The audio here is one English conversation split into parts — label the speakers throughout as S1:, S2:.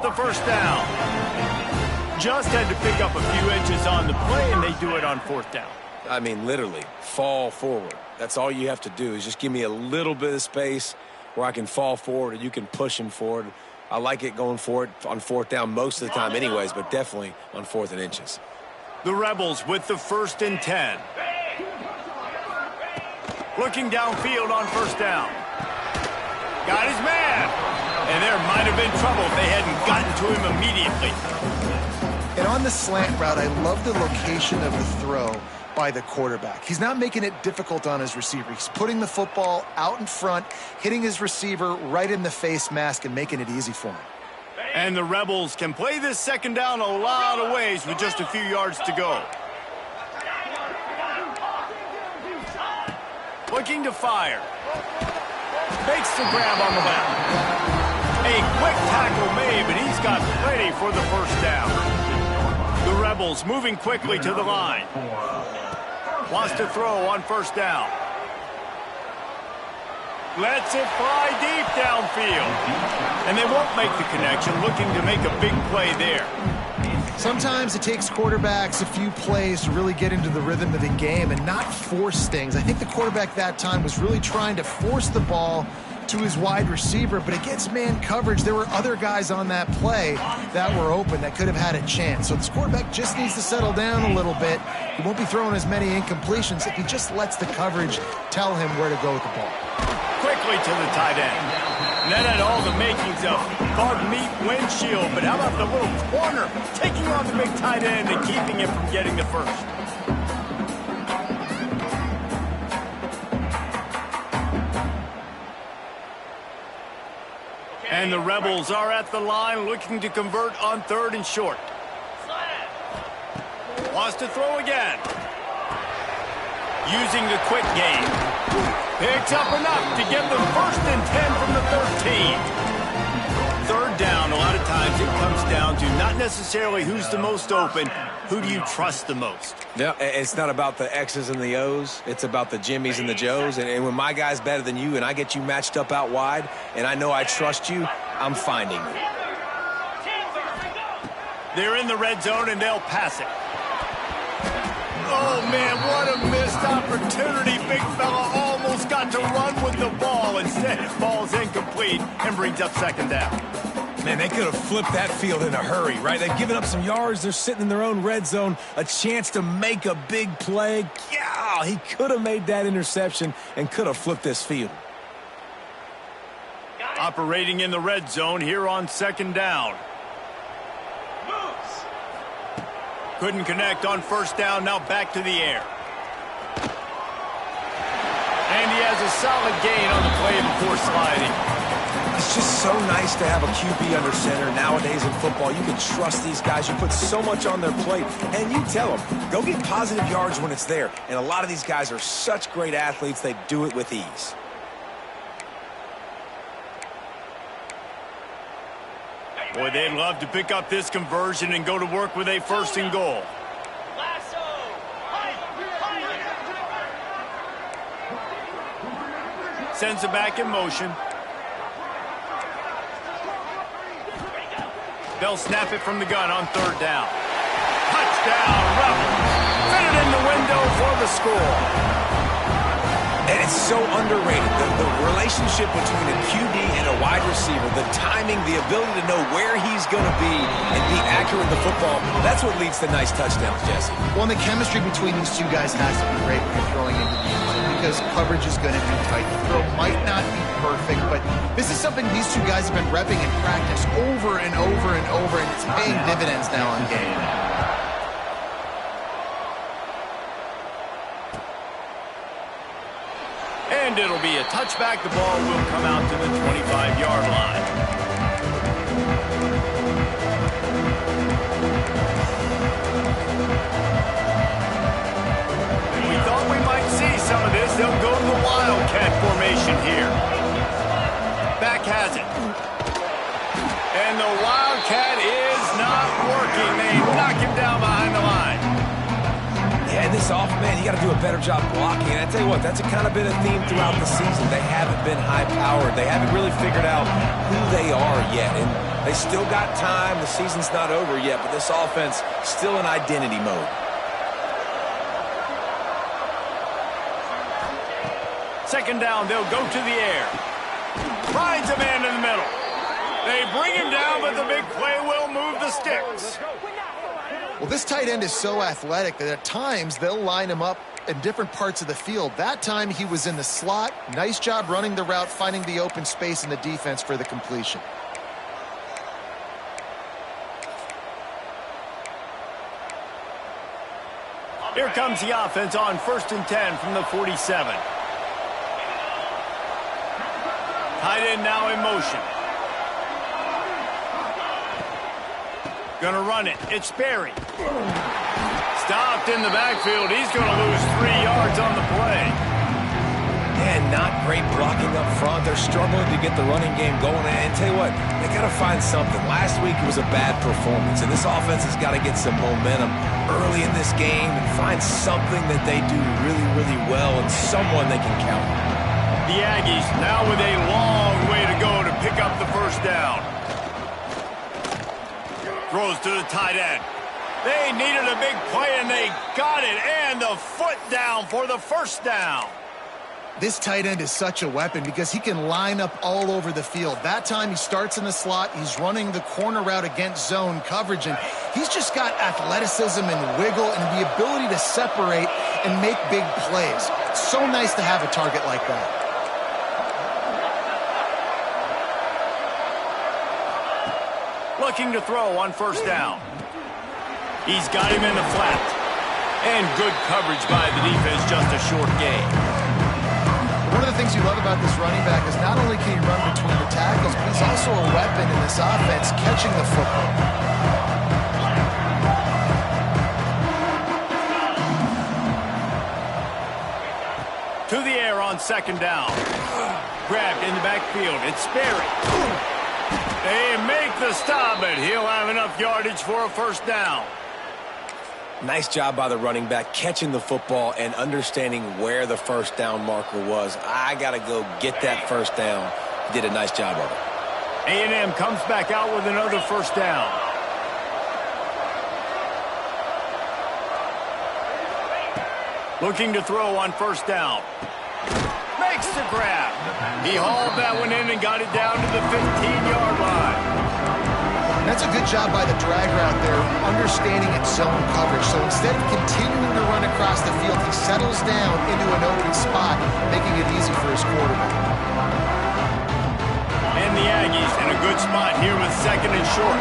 S1: The first down. Just had to pick up a few inches on the play, and they do it on fourth down.
S2: I mean, literally, fall forward. That's all you have to do is just give me a little bit of space where I can fall forward and you can push him forward. I like it going for it on fourth down most of the time anyways, but definitely on 4th and inches.
S1: The Rebels with the 1st and 10. Looking downfield on first down. Got his man. And there might have been trouble if they hadn't gotten to him immediately.
S3: And on the slant route, I love the location of the throw by the quarterback. He's not making it difficult on his receiver. He's putting the football out in front, hitting his receiver right in the face mask and making it easy for him.
S1: And the Rebels can play this second down a lot of ways with just a few yards to go. Looking to fire. Makes the grab on the left. A quick tackle made, but he's got plenty for the first down. The Rebels moving quickly to the line. Wants to throw on first down. Lets it fly deep downfield. And they won't make the connection, looking to make a big play there.
S3: Sometimes it takes quarterbacks a few plays to really get into the rhythm of the game and not force things. I think the quarterback that time was really trying to force the ball to his wide receiver, but against man coverage, there were other guys on that play that were open that could have had a chance. So this quarterback just needs to settle down a little bit. He won't be throwing as many incompletions if he just lets the coverage tell him where to go with the ball.
S1: Quickly to the tight end. And that had all the makings of bug meat windshield, but how about the little corner taking on the big tight end and keeping him from getting the first? And the Rebels are at the line looking to convert on 3rd and short. Wants to throw again. Using the quick game. Picks up enough to give them 1st and 10 from the 13. 3rd down, a lot of times it comes down to not necessarily who's the most open, who do you trust the most?
S2: Yeah, it's not about the X's and the O's. It's about the Jimmies and the Joes. And when my guy's better than you and I get you matched up out wide and I know I trust you, I'm finding you.
S1: They're in the red zone and they'll pass it. Oh, man, what a missed opportunity. Big fella almost got to run with the ball. Instead, it falls incomplete and brings up 2nd down.
S2: Man, they could have flipped that field in a hurry, right? They've given up some yards. They're sitting in their own red zone. A chance to make a big play. Yeah, he could have made that interception and could have flipped this field.
S1: Operating in the red zone here on 2nd down. Couldn't connect on 1st down, now back to the air. And he has a solid gain on the play before sliding.
S2: It's just so nice to have a QB under center. Nowadays in football, you can trust these guys. You put so much on their plate, and you tell them, go get positive yards when it's there. And a lot of these guys are such great athletes, they do it with ease.
S1: Boy, they'd love to pick up this conversion and go to work with a 1st and goal. Sends it back in motion. They'll snap it from the gun on 3rd down. Touchdown, Rebels. Fit it in the window for the score.
S2: And it's so underrated. The relationship between a QB and a wide receiver, the timing, the ability to know where he's going to be and be accurate with the football, that's what leads to nice touchdowns, Jesse.
S3: Well, and the chemistry between these two guys has to be great when you're throwing into the end because coverage is going to be tight. The throw might not be perfect, but this is something these two guys have been repping in practice over and over and over, and it's paying dividends now in game.
S1: And it'll be a touchback. The ball will come out to the 25-yard line. We thought we might see some of this. They'll go to the Wildcat formation here. Back has it. And the Wildcat is not working. They knock him down behind the line.
S2: Yeah, And this off, man, you got to do a better job blocking. And I tell you what, that's kind of been a theme throughout the season. They haven't been high-powered. They haven't really figured out who they are yet. And they still got time. The season's not over yet, but this offense still in identity mode.
S1: Second down, they'll go to the air. Finds a man in the middle. They bring him down, but the big play will move the sticks.
S3: Well, this tight end is so athletic that at times they'll line him up in different parts of the field. That time he was in the slot. Nice job running the route, finding the open space in the defense for the completion.
S1: Here comes the offense on 1st and 10 from the 47. Tight end now in motion. Gonna run it. It's Berry. Stopped in the backfield. He's gonna lose 3 yards on the play.
S2: And not great blocking up front. They're struggling to get the running game going. And tell you what, they got to find something. Last week it was a bad performance, and this offense has got to get some momentum early in this game and find something that they do really, really well and someone they can count on.
S1: The Aggies now with a long way to go to pick up the first down. Throws to the tight end. They needed a big play, and they got it. And the foot down for the first down.
S3: This tight end is such a weapon because he can line up all over the field. That time he starts in the slot. He's running the corner route against zone coverage, and he's just got athleticism and wiggle and the ability to separate and make big plays. It's so nice to have a target like that.
S1: Looking to throw on first down. He's got him in the flat. And good coverage by the defense, just a short gain.
S3: One of the things you love about this running back is not only can he run between the tackles, but he's also a weapon in this offense, catching the football.
S1: To the air on second down. Grabbed in the backfield. It's Berry. They make the stop, but he'll have enough yardage for a first down.
S2: Nice job by the running back, catching the football and understanding where the first down marker was. I got to go get that first down. He did a nice job of it.
S1: A&M comes back out with another first down. Looking to throw on first down. Makes the grab. He hauled that one in and got it down to the 15-yard line.
S3: That's a good job by the drag route there, understanding its zone coverage. So instead of continuing to run across the field, he settles down into an open spot, making it easy for his quarterback.
S1: And the Aggies in a good spot here with second and short.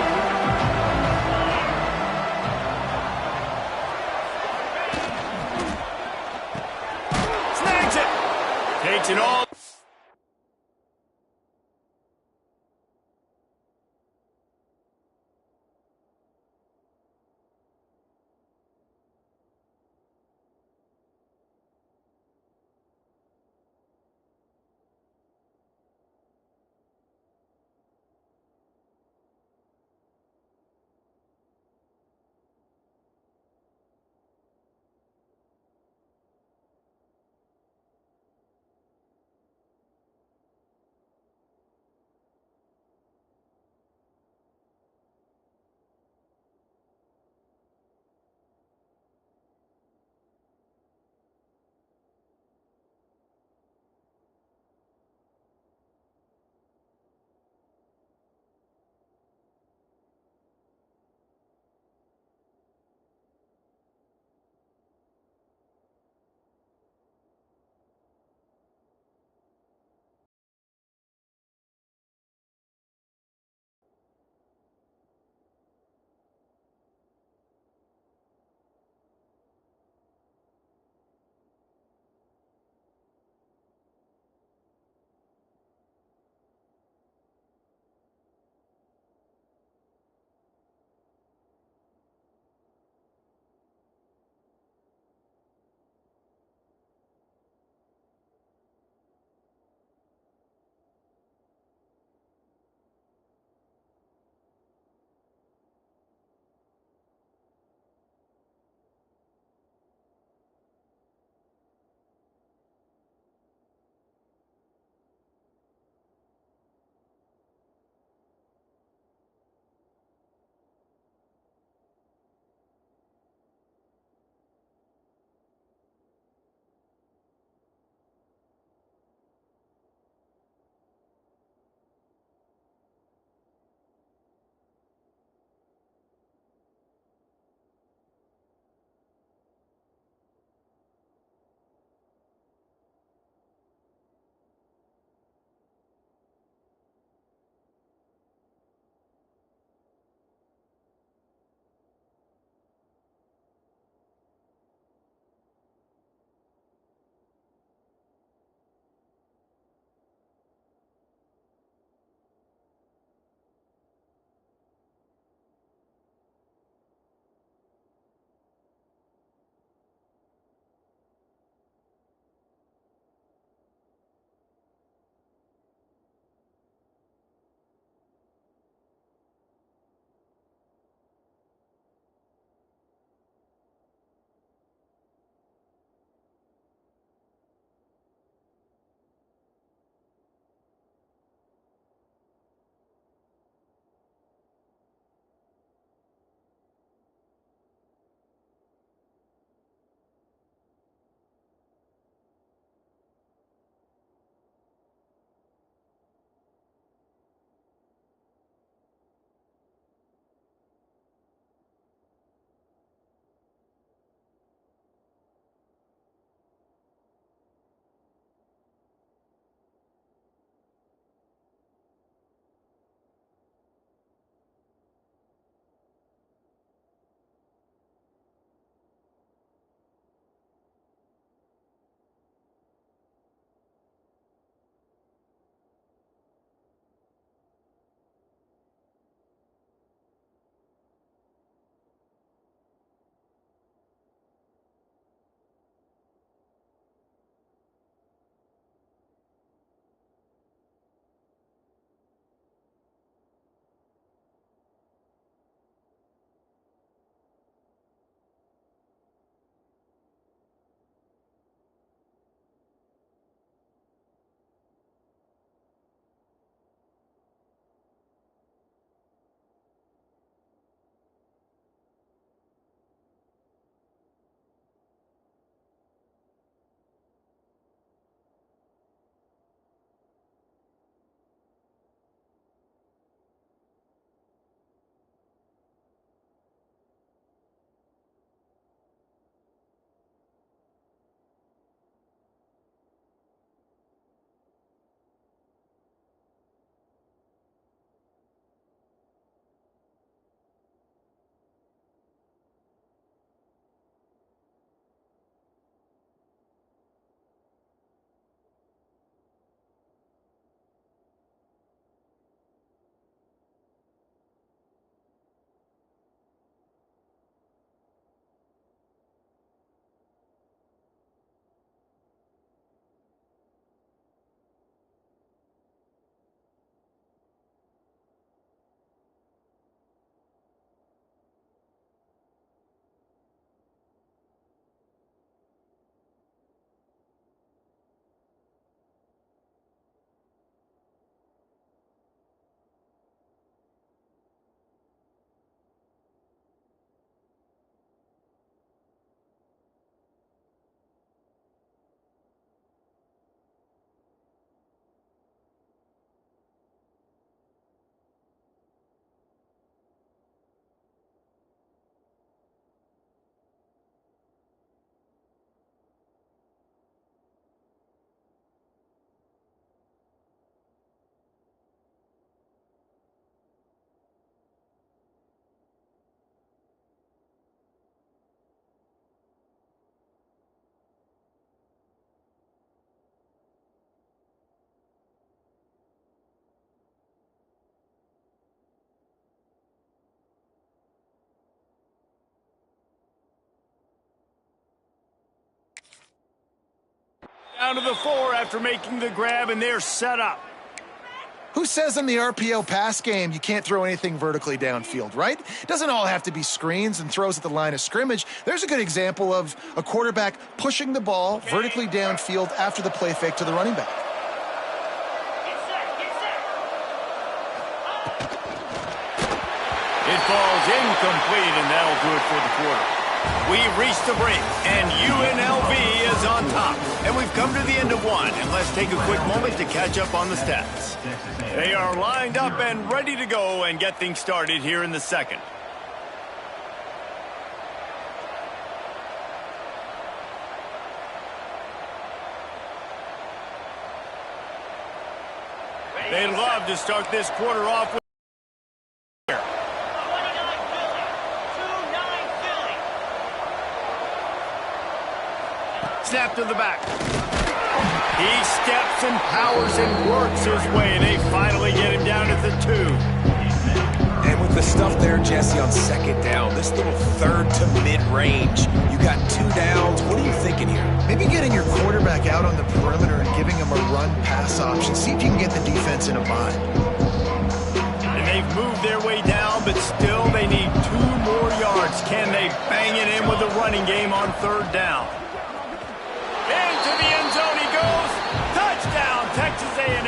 S1: Snags it. Takes it all. Down to the 4 after making the grab, and they're set up.
S3: Who says in the RPO pass game you can't throw anything vertically downfield, right? It doesn't all have to be screens and throws at the line of scrimmage. There's a good example of a quarterback pushing the ball vertically downfield after the play fake to the running back.
S1: It falls incomplete, and that'll do it for the quarter. We've reached the break, and UNLV is on top. And we've come to the end of one, and let's take a quick moment to catch up on the stats. They are lined up and ready to go and get things started here in the second. They'd love to start this quarter off with snap to the back. He steps and powers and works his way. They finally get him down at the 2.
S2: And with the stuff there, Jesse, on second down, this little third to mid-range, you got 2 downs. What are you thinking here?
S3: Maybe getting your quarterback out on the perimeter and giving him a run-pass option. See if you can get the defense in a bind.
S1: And they've moved their way down, but still they need 2 more yards. Can they bang it in with a running game on third down? Into the end zone he goes. Touchdown, Texas A&M.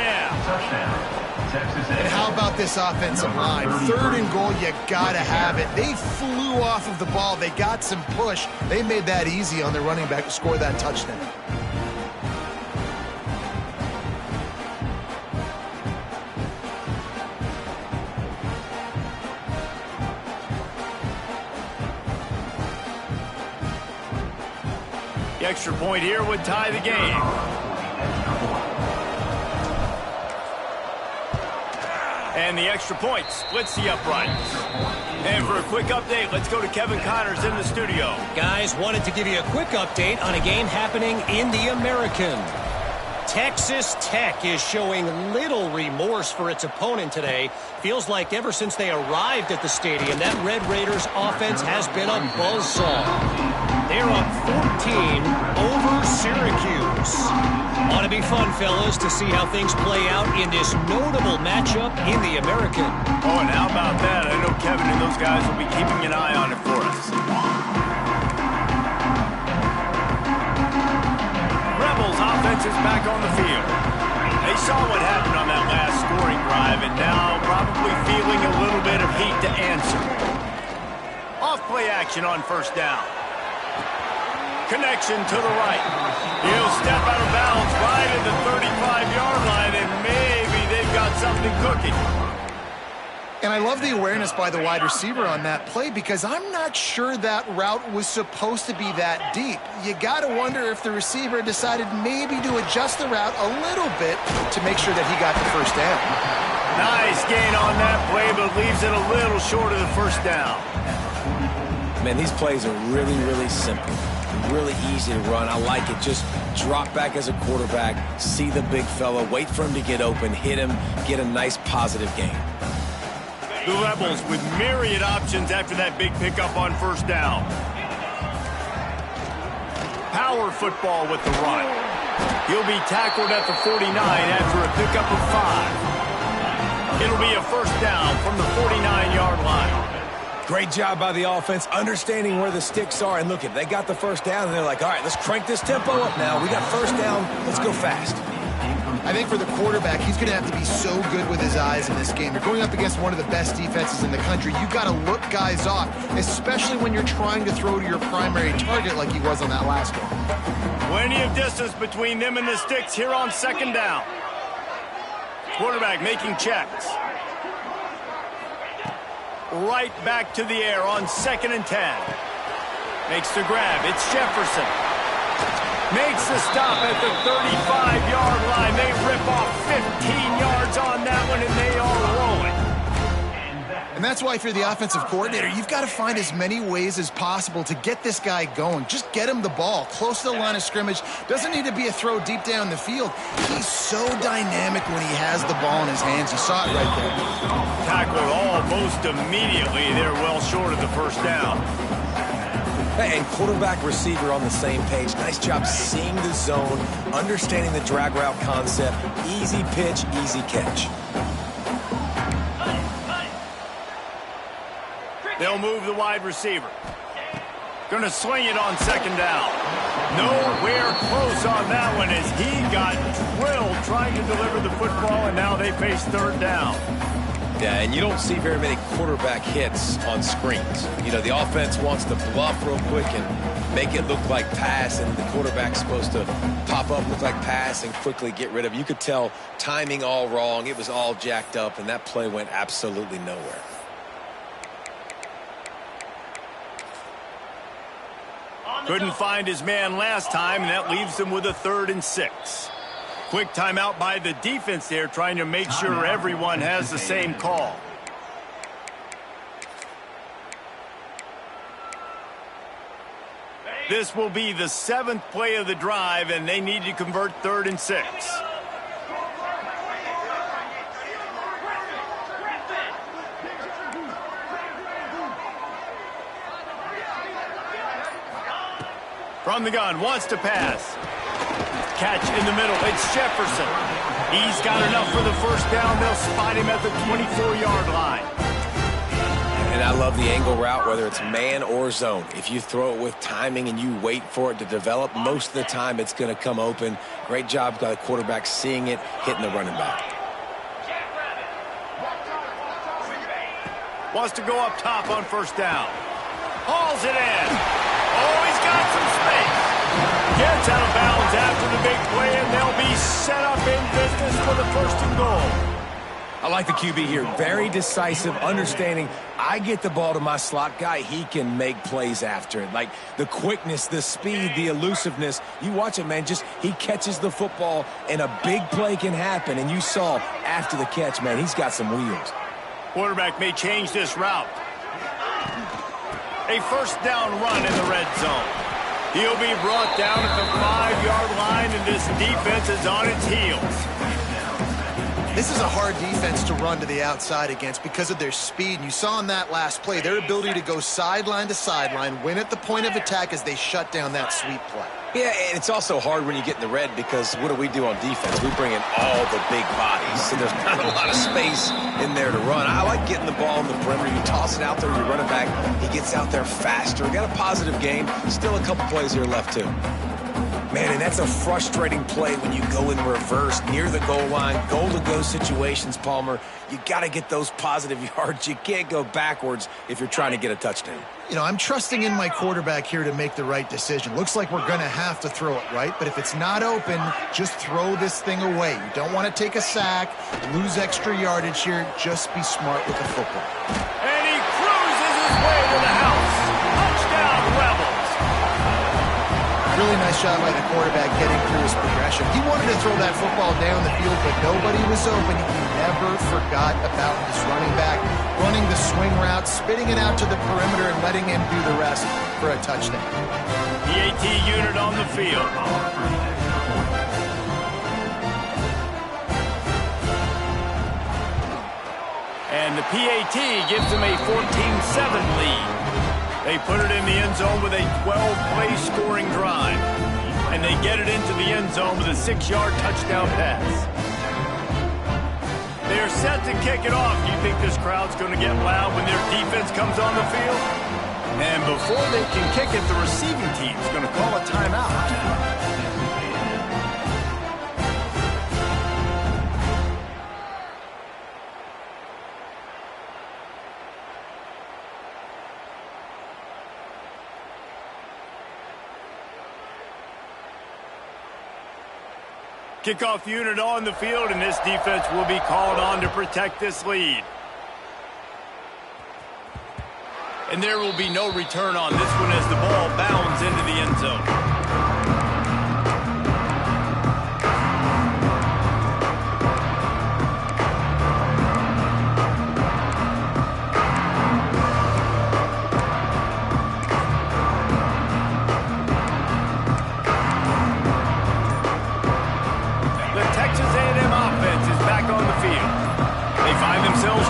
S3: And how about this offensive line? Third and goal, you gotta have it. They flew off of the ball. They got some push. They made that easy on their running back to score that touchdown.
S1: The extra point here would tie the game. And the extra point splits the uprights. And for a quick update, let's go to Kevin Connors in the studio.
S4: Guys, wanted to give you a quick update on a game happening in the American. Texas Tech is showing little remorse for its opponent today. Feels like ever since they arrived at the stadium, that Red Raiders offense has been a buzzsaw. They're up 14 over Syracuse. Ought to be fun, fellas, to see how things play out in this notable matchup in the American.
S1: Oh, and how about that? I know Kevin and those guys will be keeping an eye on it for us. Rebels offense is back on the field. They saw what happened on that last scoring drive, and now probably feeling a little bit of heat to answer. Off play action on first down. Connection to the right. He'll step out of bounds right at the 35-yard line, and maybe they've got something cooking.
S3: And I love the awareness by the wide receiver on that play because I'm not sure that route was supposed to be that deep. You got to wonder if the receiver decided maybe to adjust the route a little bit to make sure that he got the first down.
S1: Nice gain on that play, but leaves it a little short of the first down.
S2: Man, these plays are really, really simple. Really easy to run. I like it. Just drop back as a quarterback, see the big fella, wait for him to get open, hit him, get a nice positive gain.
S1: The Rebels with myriad options after that big pickup on first down. Power football with the run. He'll be tackled at the 49 after a pickup of 5. It'll be a first down from the 49-yard line.
S2: Great job by the offense, understanding where the sticks are. And look, if they got the first down, and they're like, all right, let's crank this tempo up now. We got first down. Let's go fast.
S3: I think for the quarterback, he's going to have to be so good with his eyes in this game. You're going up against one of the best defenses in the country. You've got to look guys off, especially when you're trying to throw to your primary target like he was on that last one.
S1: Plenty of distance between them and the sticks here on second down. Quarterback making checks. Right back to the air on 2nd and 10. Makes the grab. It's Jefferson. Makes the stop at the 35-yard line. They rip off 15 yards on that one, and they are rolling.
S3: And that's why if you're the offensive coordinator, you've got to find as many ways as possible to get this guy going. Just get him the ball close to the line of scrimmage. Doesn't need to be a throw deep down the field. He's so dynamic when he has the ball in his hands. You saw it right there.
S1: Tackled almost immediately. They're well short of the first down.
S2: And quarterback receiver on the same page. Nice job seeing the zone, understanding the drag route concept. Easy pitch, easy catch.
S1: They'll move the wide receiver. Going to swing it on second down. Nowhere close on that one as he got drilled trying to deliver the football, and now they face third down.
S2: Yeah, and you don't see very many quarterback hits on screens. You know, the offense wants to bluff real quick and make it look like pass, and the quarterback's supposed to pop up, look like pass, and quickly get rid of it. You could tell timing all wrong. It was all jacked up, and that play went absolutely nowhere.
S1: Couldn't find his man last time, and that leaves him with a 3rd and 6. Quick timeout by the defense there, trying to make sure everyone has the same call. This will be the 7th play of the drive, and they need to convert 3rd and 6. From the gun, wants to pass. Catch in the middle, it's Jefferson. He's got enough for the first down. They'll spot him at the 24-yard line.
S2: And I love the angle route, whether it's man or zone. If you throw it with timing and you wait for it to develop, most of the time it's going to come open. Great job by the quarterback seeing it, hitting the running back.
S1: Wants to go up top on first down. Hauls it in. Oh, he's got some space. Gets out of bounds after the big play, and they'll be set up in business for the 1st and goal.
S2: I like the QB here. Very decisive, understanding I get the ball to my slot guy, he can make plays after it. Like the quickness, the speed, the elusiveness. You watch it, man, just he catches the football, and a big play can happen. And you saw after the catch, man, he's got some wheels.
S1: Quarterback may change this route. A first down run in the red zone. He'll be brought down at the 5-yard line, and this defense is on its heels.
S3: This is a hard defense to run to the outside against because of their speed. And you saw in that last play their ability to go sideline to sideline, win at the point of attack as they shut down that sweep play.
S2: Yeah, and it's also hard when you get in the red because what do on defense? We bring in all the big bodies, so there's not a lot of space in there to run. I like getting the ball in the perimeter. You toss it out there, you run it back. He gets out there faster. Got a positive game. Still a couple plays here left, too. Man, and that's a frustrating play when you go in reverse near the goal line, goal-to-go situations, Palmer. You got to get those positive yards. You can't go backwards if you're trying to get a touchdown.
S3: You know, I'm trusting in my quarterback here to make the right decision. Looks like we're going to have to throw it, right? But if it's not open, just throw this thing away. You don't want to take a sack, lose extra yardage here. Just be smart with the football.
S1: And he cruises his way to the house. Touchdown, Rebels.
S3: Really nice job by the quarterback getting through his progression. He wanted to throw that football down the field, but nobody was open. He never forgot about his running back, running the swing route, spitting it out to the perimeter, and letting him do the rest for a touchdown.
S1: PAT unit on the field. And the PAT gives them a 14-7 lead. They put it in the end zone with a 12-play scoring drive. And they get it into the end zone with a 6-yard touchdown pass. They're set to kick it off. Do you think this crowd's going to get loud when their defense comes on the field? And before they can kick it, the receiving team's going to call a timeout. Kickoff unit on the field, and this defense will be called on to protect this lead. And there will be no return on this one as the ball bounds into the end zone.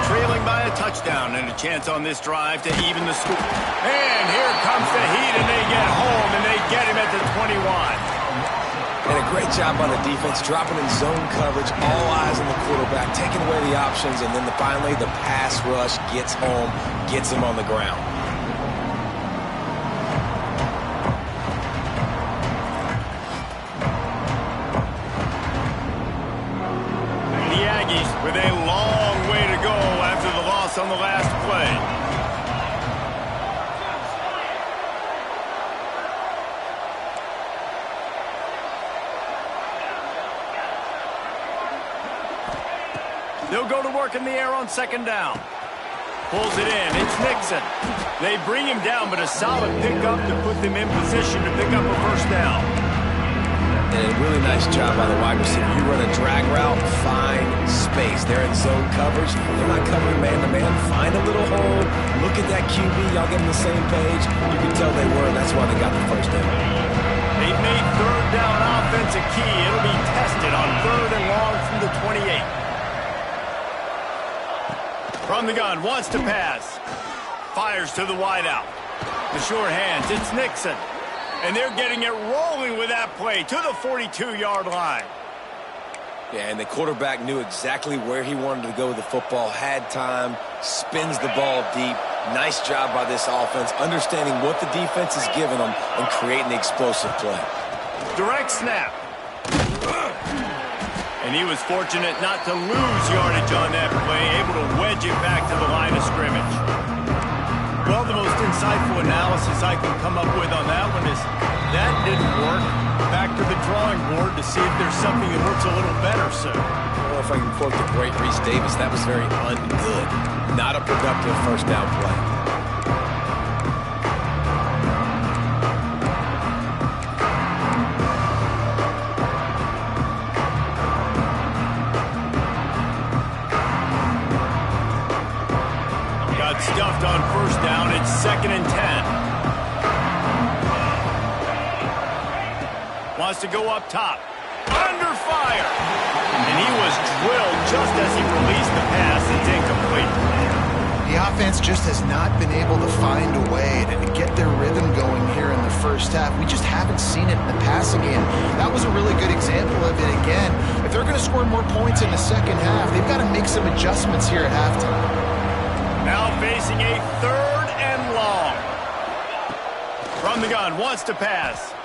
S1: Trailing by a a touchdown and a chance on this drive to even the score. And here comes the heat, and they get home, and they get him at the 21.
S2: And a great job on the defense, dropping in zone coverage, all eyes on the quarterback, taking away the options, and then finally the pass rush gets home, gets him on the ground.
S1: The Aggies with a long way to go after the loss on the last play. They'll go to work in the air on second down. Pulls it in. It's Nixon. They bring him down, but a solid pickup to put them in position to pick up a first down.
S2: And a really nice job by the wide receiver. You run a drag route, find space. They're in zone coverage. They're not covering man-to-man. Find a little hole. Look at that QB. Y'all get on the same page. You can tell they were, and that's why they got the first down.
S1: They've made third down offense a key. It'll be tested on third and long from the 28. From the gun, wants to pass. Fires to the wideout. The sure hands, it's Nixon. And they're getting it rolling with that play to the 42-yard line.
S2: Yeah, and the quarterback knew exactly where he wanted to go with the football, had time, spins the ball deep. Nice job by this offense, understanding what the defense is giving them and creating the explosive play.
S1: Direct snap. And he was fortunate not to lose yardage on that play, able to wedge it back to the line of scrimmage. Well, the most insightful analysis I can come up with on that one is that didn't work. Back to the drawing board to see if there's something that works a little better, sir.
S2: Well, if I can quote the great Reese Davis, that was very ungood. Not a productive first down play.
S1: Stuffed on first down. It's 2nd and 10. Wants to go up top. Under fire. And he was drilled just as he released the pass. It's incomplete.
S3: The offense just has not been able to find a way to get their rhythm going here in the first half. We just haven't seen it in the passing game. That was a really good example of it again. If they're going to score more points in the second half, they've got to make some adjustments here at halftime.
S1: Now facing a third and long. From the gun, wants to pass.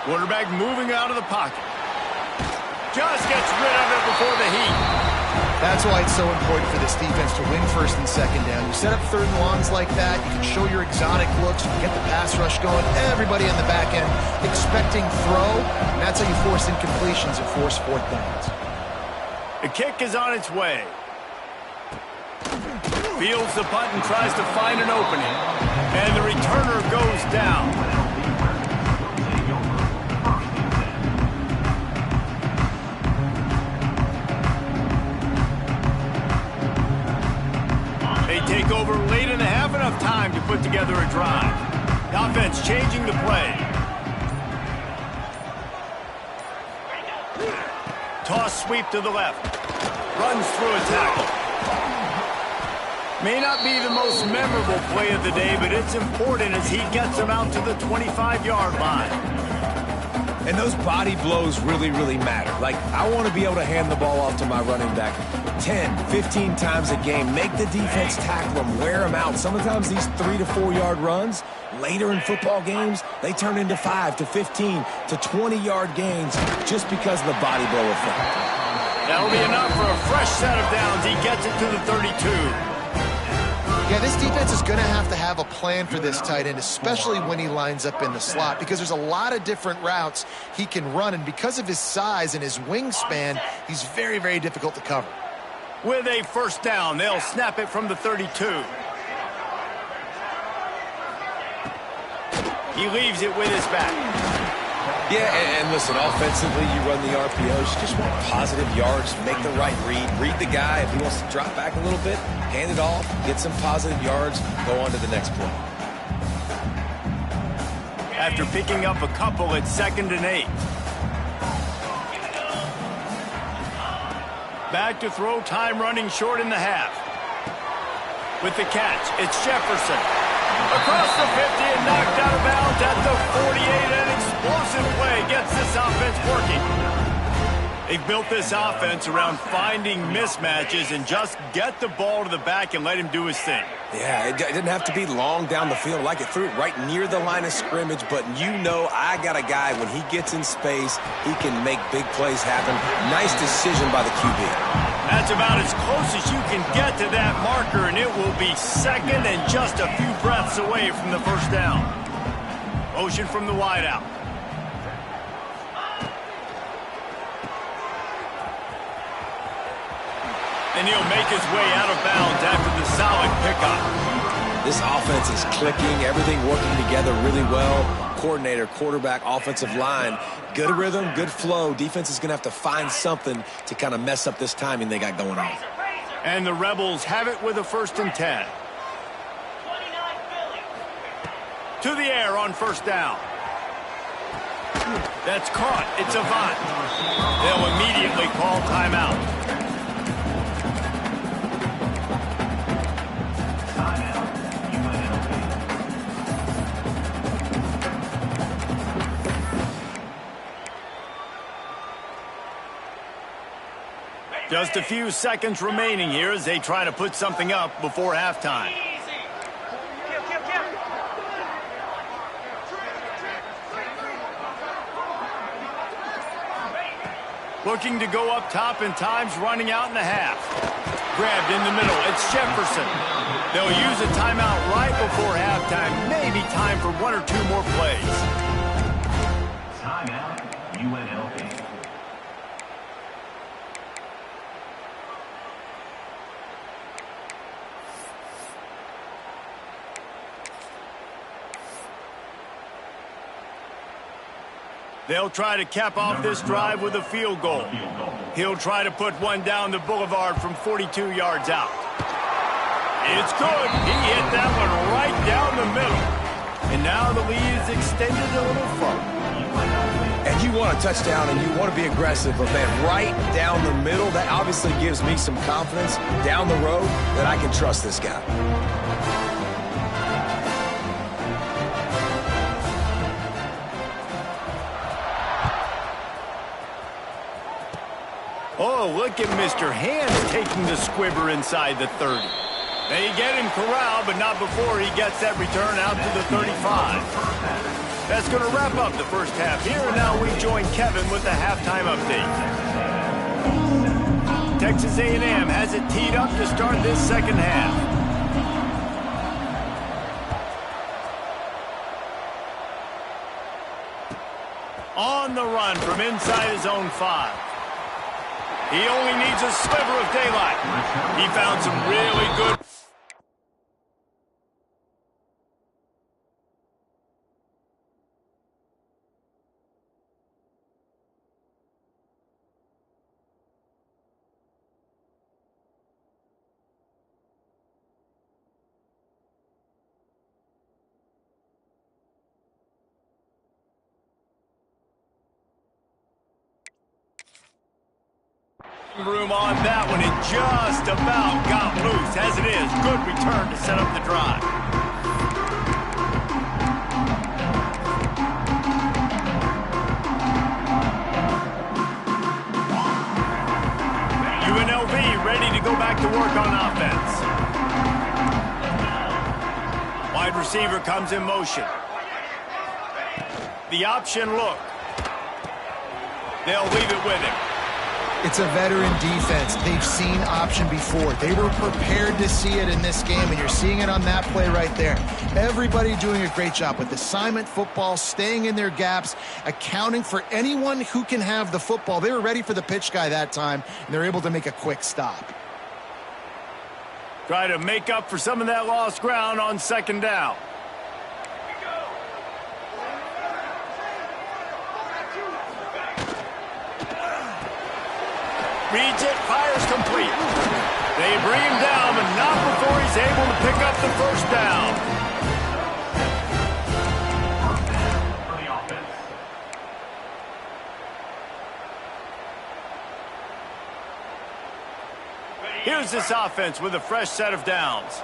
S1: Quarterback moving out of the pocket. Just gets rid of it before the heat.
S3: That's why it's so important for this defense to win first and second down. You set up third and longs like that, you can show your exotic looks, you can get the pass rush going, everybody on the back end expecting throw, and that's how you force incompletions and force fourth downs.
S1: The kick is on its way. Fields the punt and tries to find an opening. And the returner goes down. They take over late in the half, enough time to put together a drive. The offense changing the play. Toss sweep to the left. Runs through a tackle. May not be the most memorable play of the day, but it's important as he gets them out to the 25-yard line.
S2: And those body blows really, really matter. Like, I want to be able to hand the ball off to my running back 10, 15 times a game. Make the defense tackle them, wear them out. Sometimes these 3 to 4 yard runs, later in football games, they turn into 5 to 15 to 20-yard gains just because of the body blow effect.
S1: That'll be enough for a fresh set of downs. He gets it to the 32.
S3: Yeah, this defense is going to have a plan for this tight end, especially when he lines up in the slot, because there's a lot of different routes he can run, and because of his size and his wingspan, he's very, very difficult to cover.
S1: With a first down, they'll snap it from the 32. He leaves it with his back.
S2: Yeah, and listen, offensively, you run the RPOs. You just want positive yards, make the right read the guy. If he wants to drop back a little bit, hand it off, get some positive yards, go on to the next play.
S1: After picking up a couple, it's 2nd and 8. Back to throw, time running short in the half. With the catch, it's Jefferson. Across the 50 and knocked out of bounds at the 48. An explosive play gets this offense working. They've built this offense around finding mismatches and just get the ball to the back and let him do his thing.
S2: Yeah, it didn't have to be long down the field. Like it threw it right near the line of scrimmage, but you know I got a guy, when he gets in space, he can make big plays happen. Nice decision by the QB.
S1: That's about as close as you can get to that marker, and it will be second and just a few breaths away from the first down. Motion from the wideout. And he'll make his way out of bounds after the solid pickup.
S2: This offense is clicking, everything working together really well. Coordinator, quarterback, offensive line, good rhythm, good flow. Defense is going to have to find something to kind of mess up this timing they got going on.
S1: And the Rebels have it with a 1st and 10. To the air on first down. That's caught. It's Avant. They'll immediately call timeout. Just a few seconds remaining here as they try to put something up before halftime. Looking to go up top, and time's running out in the half. Grabbed in the middle. It's Jefferson. They'll use a timeout right before halftime. Maybe time for 1 or 2 more plays.
S5: Timeout, UNLV.
S1: They'll try to cap off this drive with a field goal. He'll try to put one down the boulevard from 42 yards out. It's good. He hit that one right down the middle. And now the lead is extended a little further.
S2: And you want a touchdown and you want to be aggressive, but man, right down the middle, that obviously gives me some confidence down the road that I can trust this guy.
S1: Oh, look at Mr. Hands taking the squibber inside the 30. They get him corralled, but not before he gets that return out to the 35. That's going to wrap up the first half here, and now we join Kevin with the halftime update. Texas A&M has it teed up to start this second half. On the run from inside his own 5. He only needs a sliver of daylight. He found some really good... room on that one, and just about got loose. As it is, good return to set up the drive. UNLV ready to go back to work on offense. Wide receiver comes in motion. The option look. They'll leave it with him.
S3: It's a veteran defense. They've seen option before. They were prepared to see it in this game, and you're seeing it on that play right there. Everybody doing a great job with assignment football, staying in their gaps, accounting for anyone who can have the football. They were ready for the pitch guy that time, and they're able to make a quick stop.
S1: Try to make up for some of that lost ground on second down. Reads it, fires complete. They bring him down, but not before he's able to pick up the first down. Here's this offense with a fresh set of downs.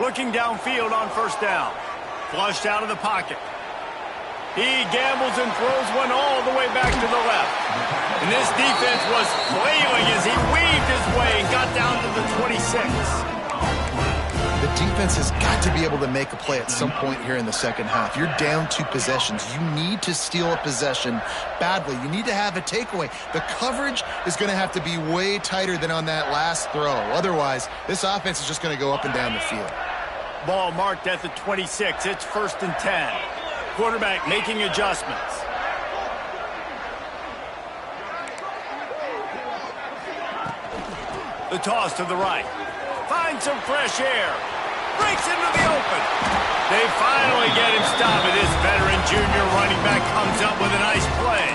S1: Looking downfield on first down. Flushed out of the pocket. He gambles and throws one all the way back to the left. And this defense was flailing as he weaved his way and got down to the 26.
S3: The defense has got to be able to make a play at some point here in the second half. You're down 2 possessions. You need to steal a possession badly. You need to have a takeaway. The coverage is going to have to be way tighter than on that last throw. Otherwise, this offense is just going to go up and down the field.
S1: Ball marked at the 26. It's 1st and 10. Quarterback making adjustments. The toss to the right. Finds some fresh air. Breaks into the open. They finally get him stopped. This veteran junior running back comes up with a nice play.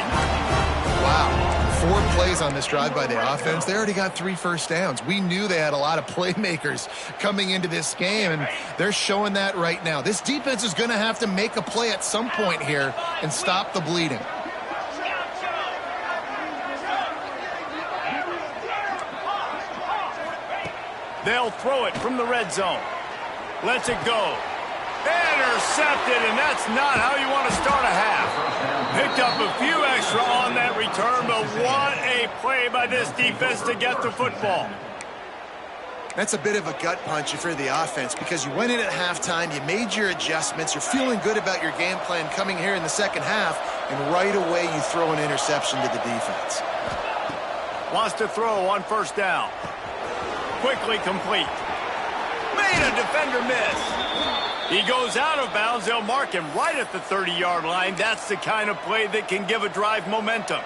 S3: Wow. 4 plays on this drive by the offense. They already got 3 first downs. We knew they had a lot of playmakers coming into this game, and they're showing that right now. This defense is going to have to make a play at some point here and stop the bleeding.
S1: They'll throw it from the red zone. Lets it go. Intercepted, and that's not how you want to start a half. Picked up a few extra on that return, but what a play by this defense to get the football.
S3: That's a bit of a gut punch if you're the offense, because you went in at halftime, you made your adjustments, you're feeling good about your game plan coming here in the second half, and right away you throw an interception to the defense.
S1: Wants to throw on first down. Quickly complete. Made a defender miss. He goes out of bounds. They'll mark him right at the 30-yard line. That's the kind of play that can give a drive momentum.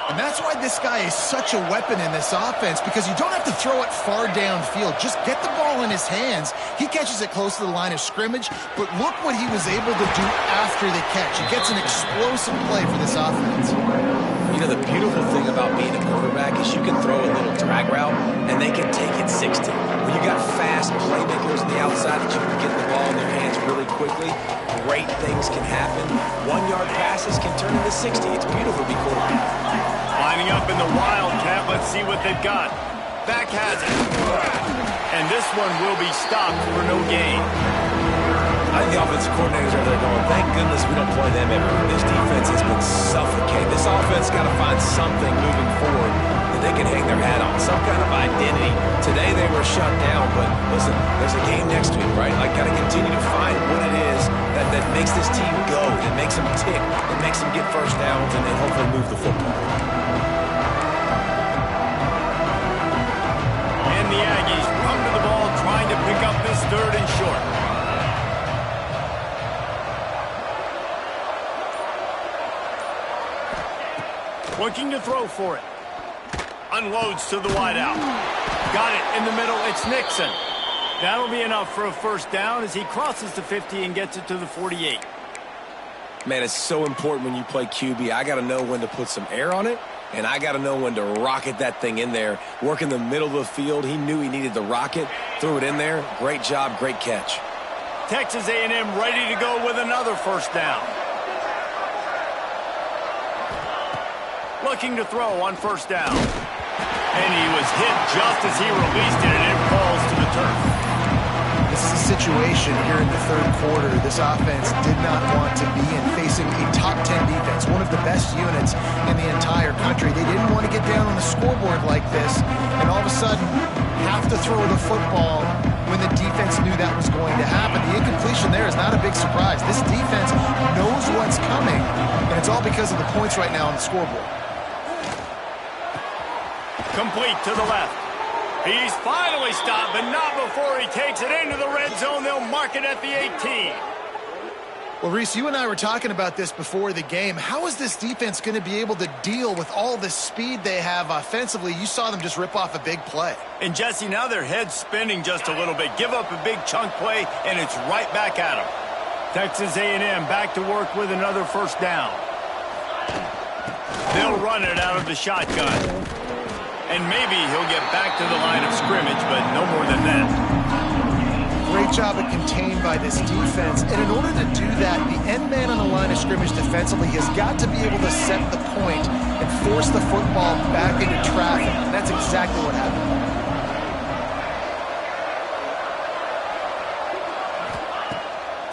S3: And that's why this guy is such a weapon in this offense, because you don't have to throw it far downfield. Just get the ball in his hands. He catches it close to the line of scrimmage, but look what he was able to do after the catch. He gets an explosive play for this offense.
S2: You know, the beautiful thing about being a quarterback is you can throw a little drag route, and they can take it 60. When you got fast playmakers on the outside that you can get the ball in their hands really quickly, great things can happen. 1-yard passes can turn into 60. It's beautiful to be quarterback.
S1: Lining up in the Wildcat. Let's see what they've got. Back has it. And this one will be stopped for no gain.
S2: I think the offensive coordinators are there going, thank goodness we don't play them everywhere. This defense has been suffocated. This offense got to find something moving forward that they can hang their hat on, some kind of identity. Today they were shut down, but listen, there's a game next week, right? Like, got to continue to find what it is that makes this team go, that makes them tick, that makes them get first downs, and then hopefully move the football.
S1: And the Aggies run to the ball, trying to pick up this 3rd and short. Looking to throw for it. Unloads to the wideout. Got it in the middle. It's Nixon. That'll be enough for a first down as he crosses the 50 and gets it to the 48.
S2: Man, it's so important when you play QB. I got to know when to put some air on it, and I got to know when to rocket that thing in there. Work in the middle of the field. He knew he needed the rocket. Threw it in there. Great job, great catch.
S1: Texas A&M ready to go with another first down. Looking to throw on first down. And he was hit just as he released it, and it falls to the turf.
S3: This is a situation here in the 3rd quarter this offense did not want to be in, facing a top 10 defense, one of the best units in the entire country. They didn't want to get down on the scoreboard like this, and all of a sudden have to throw the football when the defense knew that was going to happen. The incompletion there is not a big surprise. This defense knows what's coming, and it's all because of the points right now on the scoreboard.
S1: Complete to the left. He's finally stopped, but not before he takes it into the red zone. They'll mark it at the 18.
S3: Well, Reese, you and I were talking about this before the game. How is this defense going to be able to deal with all the speed they have offensively? You saw them just rip off a big play.
S1: And, Jesse, now their head's spinning just a little bit. Give up a big chunk play, and it's right back at them. Texas A&M back to work with another first down. They'll run it out of the shotgun. And maybe he'll get back to the line of scrimmage, but no more than that.
S3: Great job at contained by this defense. And in order to do that, the end man on the line of scrimmage defensively has got to be able to set the point and force the football back into traffic. And that's exactly what happened.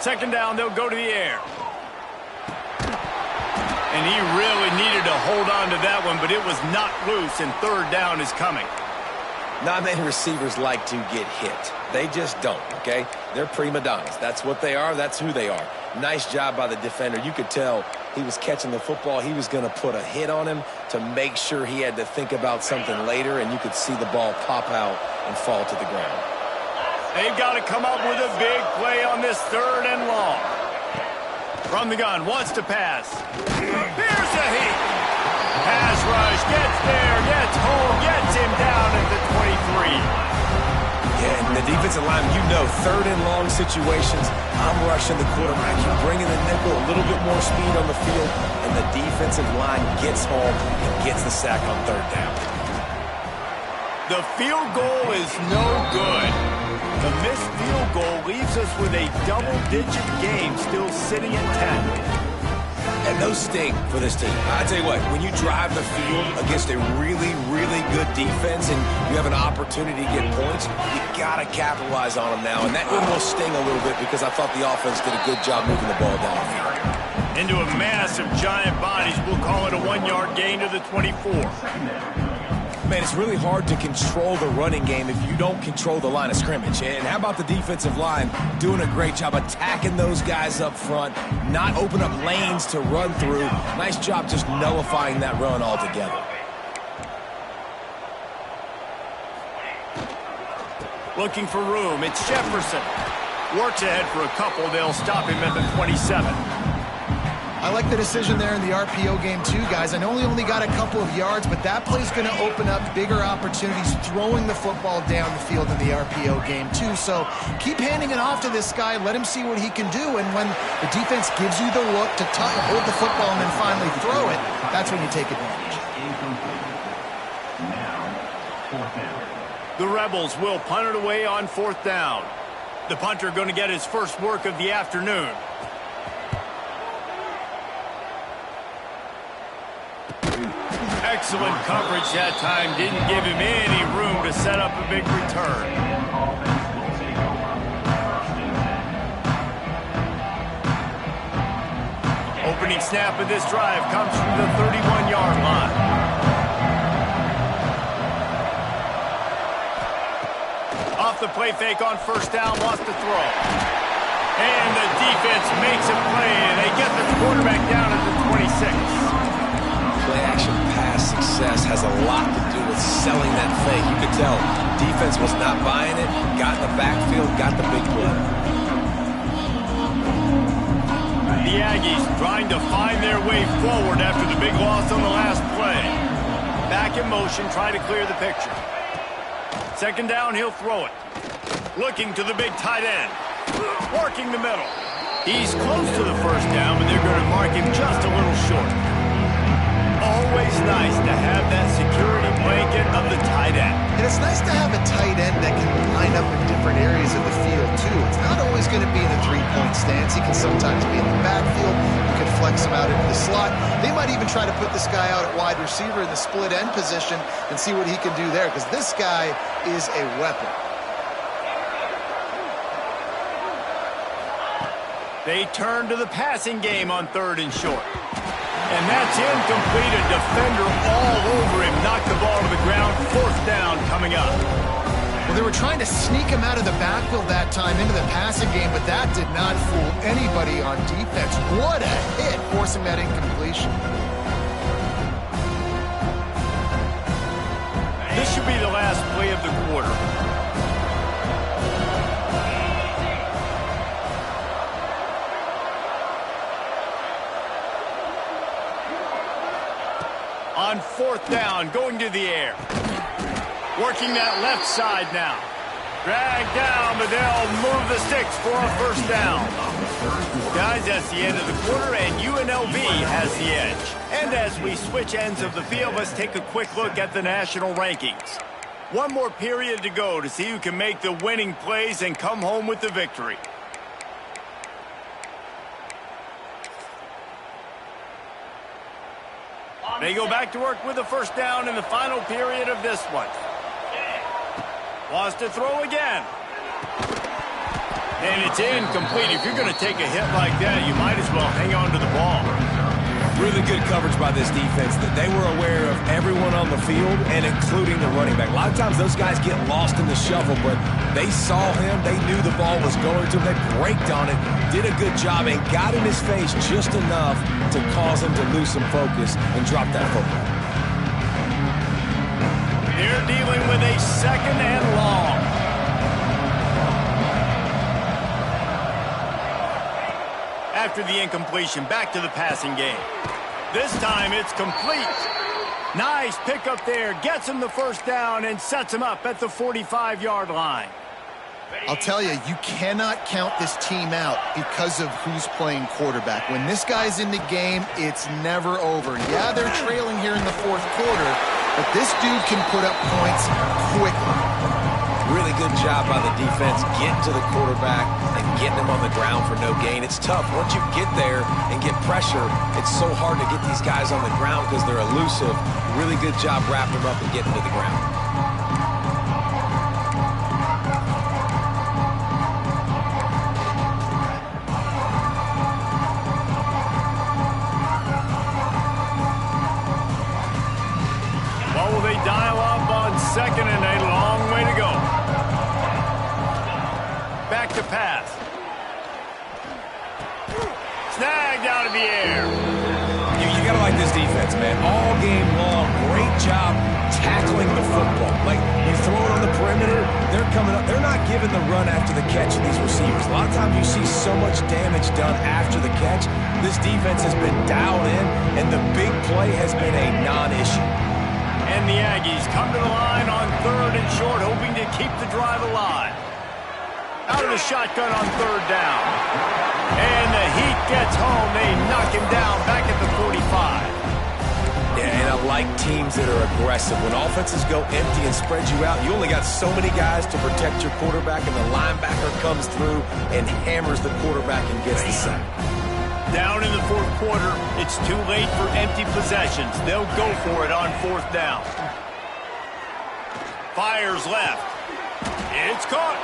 S1: second down, they'll go to the air. And he really needed to hold on to that one, but it was not loose, and third down is coming.
S2: Not many receivers like to get hit. They just don't, okay? They're prima donnas. That's what they are. That's who they are. Nice job by the defender. You could tell he was catching the football. He was going to put a hit on him to make sure he had to think about something later, and you could see the ball pop out and fall to the ground.
S1: They've got to come up with a big play on this third and long. From the gun, wants to pass. Here's a heat. Pass rush, gets there, gets home, gets him down at the 23.
S2: Yeah, and the defensive line, you know, third and long situations, I'm rushing the quarterback. You're bringing the nickel, a little bit more speed on the field, and the defensive line gets home and gets the sack on third down.
S1: The field goal is no good. The missed field goal leaves us with a double-digit game still sitting at 10.
S2: And those sting for this team. I tell you what, when you drive the field against a really, really good defense and you have an opportunity to get points, you got to capitalize on them now. And that one will sting a little bit because I thought the offense did a good job moving the ball down the field.
S1: Into a mass of giant bodies. We'll call it a 1-yard gain to the 24.
S2: Man, it's really hard to control the running game if you don't control the line of scrimmage. And how about the defensive line doing a great job attacking those guys up front, not open up lanes to run through. Nice job just nullifying that run altogether.
S1: Looking for room. It's Jefferson. Works ahead for a couple. They'll stop him at the 27.
S3: I like the decision there in the RPO game too, guys. I know he only got a couple of yards, but that play's going to open up bigger opportunities throwing the football down the field in the RPO game too. So keep handing it off to this guy. Let him see what he can do. And when the defense gives you the look to hold the football and then finally throw it, that's when you take advantage.
S1: The Rebels will punt it away on fourth down. The punter going to get his first work of the afternoon. Excellent coverage that time. Didn't give him any room to set up a big return. Opening snap of this drive comes from the 31-yard line. Off the play fake on first down, wants to throw. And the defense makes a play, and they get the quarterback down at the 26.
S2: Play-action pass success has a lot to do with selling that fake. You could tell defense was not buying it, got in the backfield, got the big play.
S1: The Aggies trying to find their way forward after the big loss on the last play. Back in motion, try to clear the picture. Second down, he'll throw it. Looking to the big tight end. Working the middle. He's close to the first down, but they're going to mark him just a little short. Always nice to have that security blanket of the tight end.
S3: And it's nice to have a tight end that can line up in different areas of the field, too. It's not always going to be in a three-point stance. He can sometimes be in the backfield. You can flex him out into the slot. They might even try to put this guy out at wide receiver in the split end position and see what he can do there, because this guy is a weapon.
S1: They turn to the passing game on third and short. And that's incomplete. A defender all over him. Knocked the ball to the ground. Fourth down coming up.
S3: Well, they were trying to sneak him out of the backfield that time into the passing game, but that did not fool anybody on defense. What a hit, forcing that incompletion.
S1: This should be the last play of the quarter. On fourth down, going to the air. Working that left side now. Dragged down, but they'll move the sticks for a first down. Guys, that's the end of the quarter, and UNLV has the edge. And as we switch ends of the field, let's take a quick look at the national rankings. One more period to go to see who can make the winning plays and come home with the victory. They go back to work with the first down in the final period of this one. Wants to throw again. And it's incomplete. If you're going to take a hit like that, you might as well hang on to the ball.
S2: Really good coverage by this defense. That they were aware of everyone on the field and including the running back. A lot of times those guys get lost in the shuffle, but they saw him. They knew the ball was going to him. They braked on it, did a good job, and got in his face just enough to cause him to lose some focus and drop that football.
S1: They're dealing with a second and long. After the incompletion, back to the passing game. This time it's complete. Nice pickup there. Gets him the first down and sets him up at the 45-yard line.
S3: I'll tell you, you cannot count this team out because of who's playing quarterback. When this guy's in the game, it's never over. Yeah, they're trailing here in the fourth quarter, but this dude can put up points quickly.
S2: Really good job by the defense getting to the quarterback and getting him on the ground for no gain. It's tough. Once you get there and get pressure, it's so hard to get these guys on the ground because they're elusive. Really good job wrapping them up and getting to the ground.
S1: What will they dial up on second and a long way to go? Back to pass. Snagged out of the air.
S2: You got to like this defense, man. All game long, great job tackling the football. Like, you throw it on the perimeter, they're coming up. They're not giving the run after the catch to these receivers. A lot of times you see so much damage done after the catch. This defense has been dialed in, and the big play has been a non-issue.
S1: And the Aggies come to the line on third and short, hoping to keep the drive alive. Out of the shotgun on third down. And the Heat gets home. They knock him down back at the 45.
S2: Yeah, and I like teams that are aggressive. When offenses go empty and spread you out, you only got so many guys to protect your quarterback, and the linebacker comes through and hammers the quarterback and gets the sack.
S1: Down in the fourth quarter, it's too late for empty possessions. They'll go for it on fourth down. Fires left. It's caught.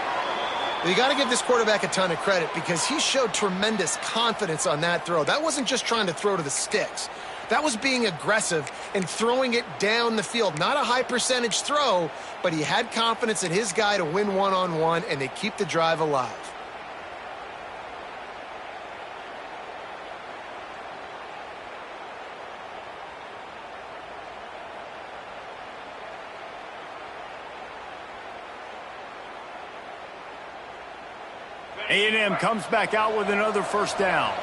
S3: You got to give this quarterback a ton of credit because he showed tremendous confidence on that throw. That wasn't just trying to throw to the sticks. That was being aggressive and throwing it down the field. Not a high percentage throw, but he had confidence in his guy to win one-on-one, and they keep the drive alive.
S1: A&M comes back out with another first down.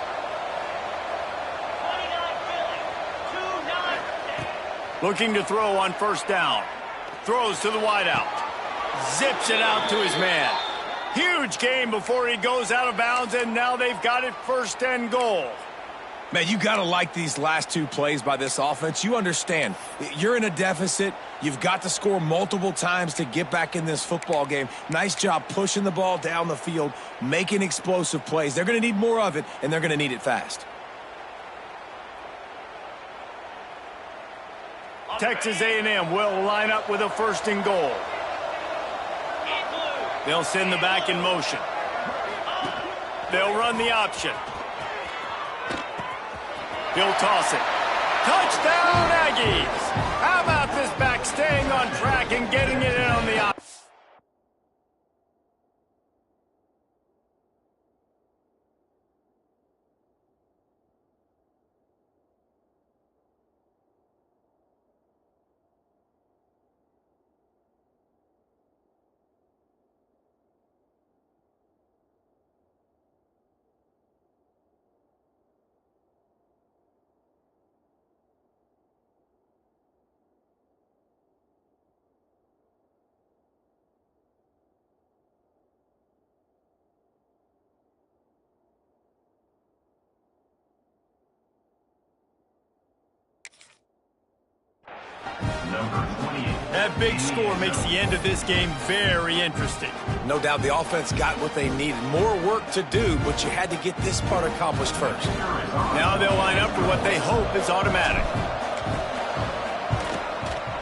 S1: Looking to throw on first down. Throws to the wideout. Zips it out to his man. Huge gain before he goes out of bounds, and now they've got it first and goal.
S2: Man, you got to like these last two plays by this offense. You understand, you're in a deficit. You've got to score multiple times to get back in this football game. Nice job pushing the ball down the field, making explosive plays. They're going to need more of it, and they're going to need it fast.
S1: Texas A&M will line up with a first and goal. They'll send the back in motion. They'll run the option. He'll toss it. Touchdown, Aggies! How about this back staying on track and getting it in on the option? That big score makes the end of this game very interesting.
S2: No doubt the offense got what they needed. More work to do, but you had to get this part accomplished first.
S1: Now they'll line up for what they hope is automatic.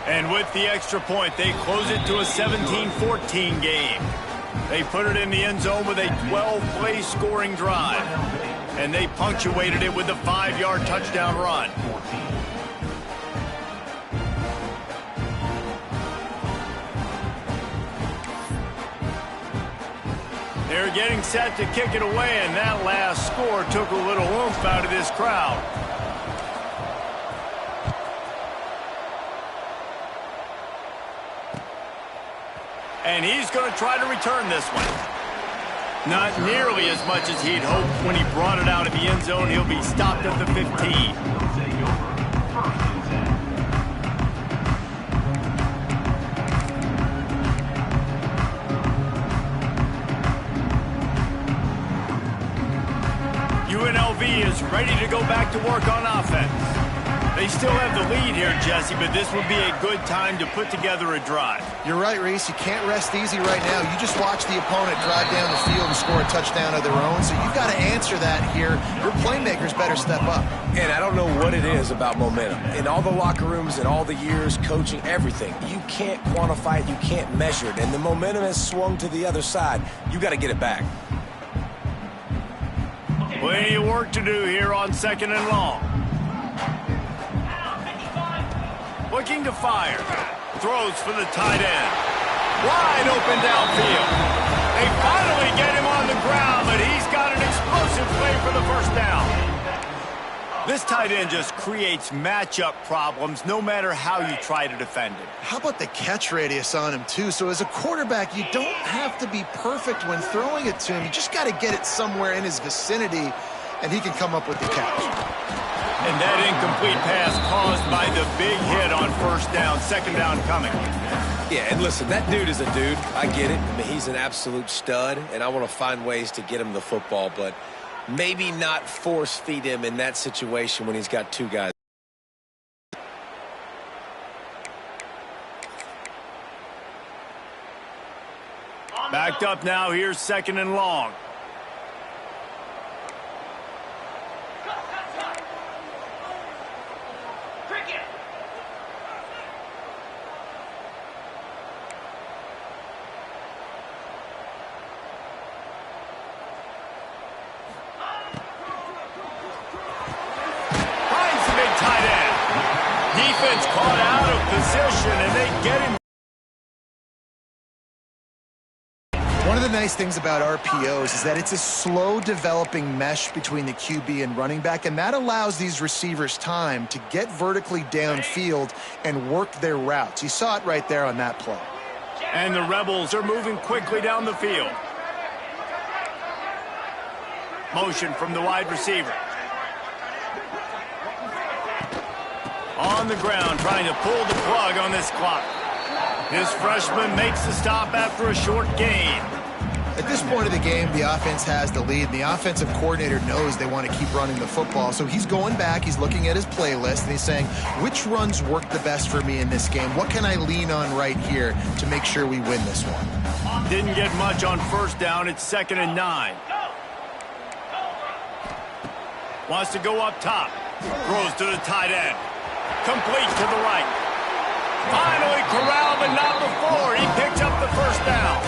S1: And with the extra point, they close it to a 17-14 game. They put it in the end zone with a 12-play scoring drive. And they punctuated it with a 5-yard touchdown run. They're getting set to kick it away, and that last score took a little oomph out of this crowd. And he's going to try to return this one. Not nearly as much as he'd hoped when he brought it out of the end zone. He'll be stopped at the 15. UNLV is ready to go back to work on offense. They still have the lead here, Jesse, but this would be a good time to put together a drive.
S3: You're right, Reese. You can't rest easy right now. You just watch the opponent drive down the field and score a touchdown of their own, so you've got to answer that here. Your playmakers better step up.
S2: And I don't know what it is about momentum. In all the locker rooms and all the years, coaching, everything, you can't quantify it, you can't measure it, and the momentum has swung to the other side. You got to get it back.
S1: Plenty of work to do here on 2nd and long. Looking to fire. Throws for the tight end. Wide open downfield. They finally get him on the ground, but he's got an explosive play for the first down. This tight end just creates matchup problems no matter how you try to defend him.
S3: How about the catch radius on him, too? So as a quarterback, you don't have to be perfect when throwing it to him. You just got to get it somewhere in his vicinity, and he can come up with the catch.
S1: And that incomplete pass caused by the big hit on first down, 2nd down coming.
S2: Yeah, and listen, that dude is a dude. I get it. I mean, he's an absolute stud, and I want to find ways to get him the football, but maybe not force feed him in that situation when he's got 2 guys.
S1: Backed up now, here's 2nd and long. Defense caught out of position, and they get him.
S3: One of the nice things about RPOs is that it's a slow developing mesh between the QB and running back, and that allows these receivers time to get vertically downfield and work their routes. You saw it right there on that play.
S1: And the Rebels are moving quickly down the field. Motion from the wide receiver. On the ground, trying to pull the plug on this clock. This freshman makes the stop after a short gain.
S3: At this point of the game, the offense has the lead, and the offensive coordinator knows they want to keep running the football. So he's going back, he's looking at his playlist, and he's saying, which runs work the best for me in this game? What can I lean on right here to make sure we win this one?
S1: Didn't get much on first down. It's 2nd and 9. Wants to go up top. Throws to the tight end. Complete to the right. Finally corralled, but not before. He picks up the first down.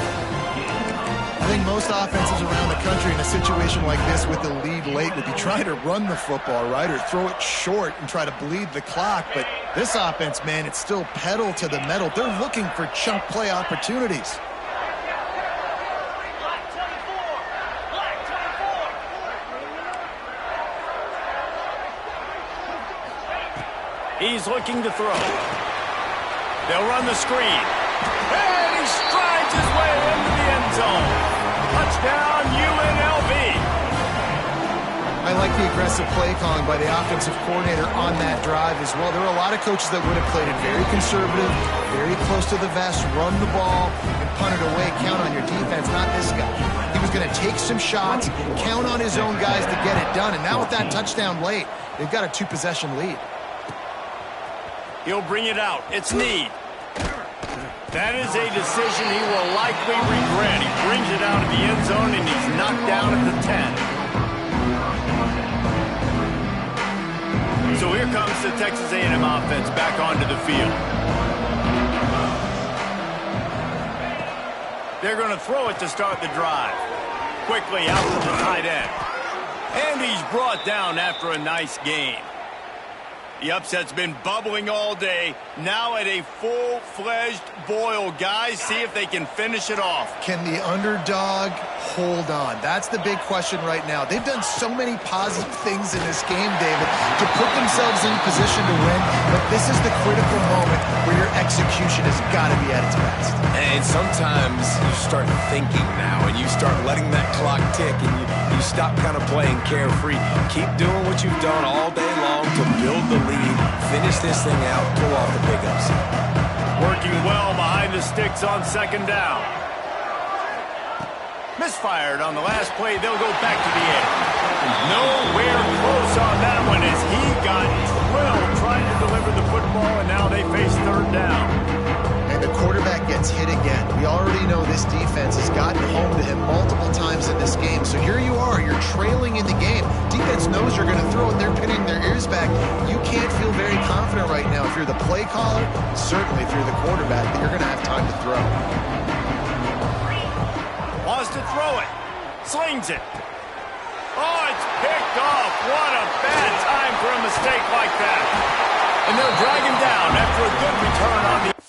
S3: I think most offenses around the country in a situation like this with the lead late would be trying to run the football, right, or throw it short and try to bleed the clock. But this offense, man, it's still pedal to the metal. They're looking for chunk play opportunities.
S1: He's looking to throw. They'll run the screen. And he strides his way into the end zone. Touchdown, UNLV.
S3: I like the aggressive play calling by the offensive coordinator on that drive as well. There are a lot of coaches that would have played it very conservative, very close to the vest, run the ball, and punt it away. Count on your defense, not this guy. He was going to take some shots, count on his own guys to get it done. And now with that touchdown late, they've got a 2-possession lead.
S1: He'll bring it out. It's need. That is a decision he will likely regret. He brings it out of the end zone, and he's knocked down at the 10. So here comes the Texas A&M offense back onto the field. They're going to throw it to start the drive. Quickly out to the tight end. And he's brought down after a nice gain. The upset's been bubbling all day. Now at a full-fledged boil. Guys, see if they can finish it off.
S3: Can the underdog hold on? That's the big question right now. They've done so many positive things in this game, David, to put themselves in position to win. But this is the critical moment where your execution has got to be at its best.
S2: And sometimes you start thinking now, and you start letting that clock tick, and you stop kind of playing carefree. Keep doing what you've done all day long to build the lead, finish this thing out, pull off the big upset.
S1: Working well behind the sticks on second down. Misfired on the last play. They'll go back to the air. Nowhere close on that one as he got drilled trying to deliver the football, and now they face third down.
S3: And the quarterback gets hit again. We already know this defense has gotten home to him multiple times in this game. So here you are, you're trailing in the game. Defense knows you're going to throw and they're pinning their ears back. You can't feel very confident right now if you're the play caller, certainly if you're the quarterback, that you're going to have time to throw.
S1: Wants to throw it. Slings it. Oh, it's picked off. What a bad time for a mistake like that. And they'll drag him down after a good return on the